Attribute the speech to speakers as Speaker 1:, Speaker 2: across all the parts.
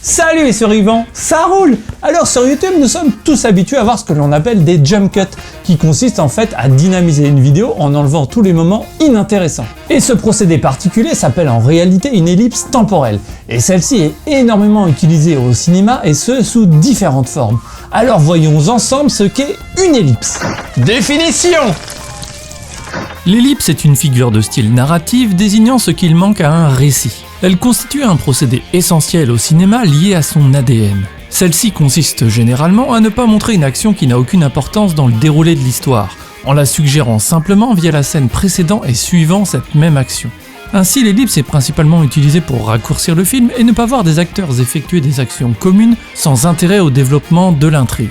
Speaker 1: Salut les survivants, ça roule! Alors sur YouTube, nous sommes tous habitués à voir ce que l'on appelle des jump cuts, qui consistent en fait à dynamiser une vidéo en enlevant tous les moments inintéressants. Et ce procédé particulier s'appelle en réalité une ellipse temporelle, et celle-ci est énormément utilisée au cinéma et ce sous différentes formes. Alors voyons ensemble ce qu'est une ellipse. Définition!
Speaker 2: L'ellipse est une figure de style narrative désignant ce qu'il manque à un récit. Elle constitue un procédé essentiel au cinéma lié à son ADN. Celle-ci consiste généralement à ne pas montrer une action qui n'a aucune importance dans le déroulé de l'histoire, en la suggérant simplement via la scène précédant et suivant cette même action. Ainsi, l'ellipse est principalement utilisée pour raccourcir le film et ne pas voir des acteurs effectuer des actions communes sans intérêt au développement de l'intrigue.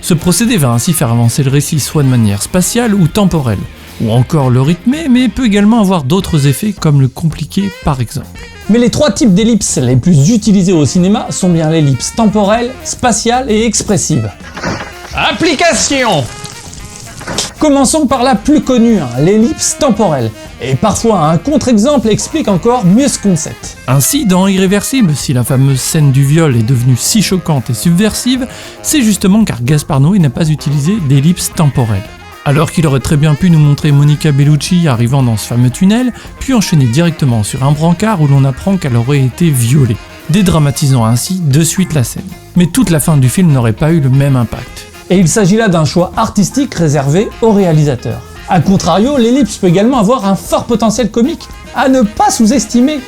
Speaker 2: Ce procédé va ainsi faire avancer le récit soit de manière spatiale ou temporelle, ou encore le rythmer, mais peut également avoir d'autres effets comme le compliquer par exemple.
Speaker 1: Mais les trois types d'ellipses les plus utilisés au cinéma sont bien l'ellipse temporelle, spatiale et expressive. Application! Commençons par la plus connue, l'ellipse temporelle. Et parfois un contre-exemple explique encore mieux ce concept.
Speaker 2: Ainsi, dans Irréversible, si la fameuse scène du viol est devenue si choquante et subversive, c'est justement car Gaspar Noé n'a pas utilisé d'ellipse temporelle. Alors qu'il aurait très bien pu nous montrer Monica Bellucci arrivant dans ce fameux tunnel, puis enchaîner directement sur un brancard où l'on apprend qu'elle aurait été violée, dédramatisant ainsi de suite la scène. Mais toute la fin du film n'aurait pas eu le même impact.
Speaker 1: Et il s'agit là d'un choix artistique réservé au réalisateur. A contrario, l'ellipse peut également avoir un fort potentiel comique, à ne pas sous-estimer.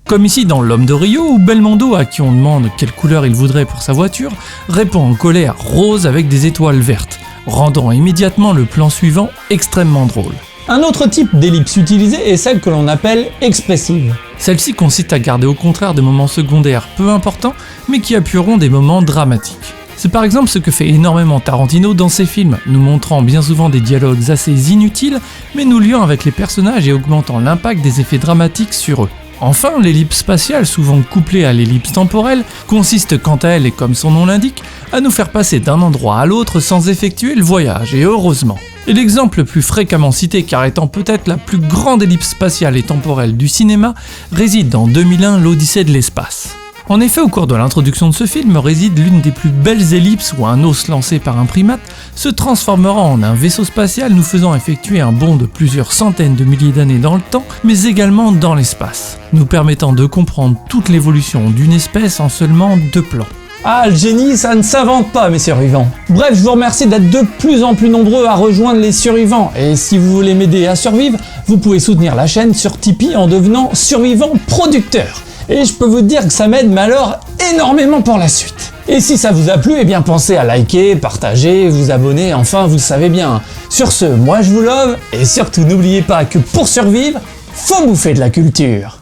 Speaker 2: Comme ici dans L'Homme de Rio, où Belmondo, à qui on demande quelle couleur il voudrait pour sa voiture, répond en colère rose avec des étoiles vertes, rendant immédiatement le plan suivant extrêmement drôle.
Speaker 1: Un autre type d'ellipse utilisée est celle que l'on appelle expressive.
Speaker 2: Celle-ci consiste à garder au contraire des moments secondaires peu importants, mais qui appuieront des moments dramatiques. C'est par exemple ce que fait énormément Tarantino dans ses films, nous montrant bien souvent des dialogues assez inutiles, mais nous liant avec les personnages et augmentant l'impact des effets dramatiques sur eux. Enfin, l'ellipse spatiale, souvent couplée à l'ellipse temporelle, consiste quant à elle, et comme son nom l'indique, à nous faire passer d'un endroit à l'autre sans effectuer le voyage, et heureusement. Et l'exemple le plus fréquemment cité, car étant peut-être la plus grande ellipse spatiale et temporelle du cinéma, réside dans 2001, l'Odyssée de l'espace. En effet, au cours de l'introduction de ce film réside l'une des plus belles ellipses où un os lancé par un primate se transformera en un vaisseau spatial nous faisant effectuer un bond de plusieurs centaines de milliers d'années dans le temps, mais également dans l'espace, nous permettant de comprendre toute l'évolution d'une espèce en seulement 2 plans.
Speaker 1: Ah, le génie, ça ne s'invente pas, mes survivants. Bref, je vous remercie d'être de plus en plus nombreux à rejoindre les survivants. Et si vous voulez m'aider à survivre, vous pouvez soutenir la chaîne sur Tipeee en devenant survivant producteur. Et je peux vous dire que ça m'aide, mais alors énormément pour la suite. Et si ça vous a plu, eh bien pensez à liker, partager, vous abonner, enfin vous le savez bien. Sur ce, moi je vous love, et surtout n'oubliez pas que pour survivre, faut bouffer de la culture.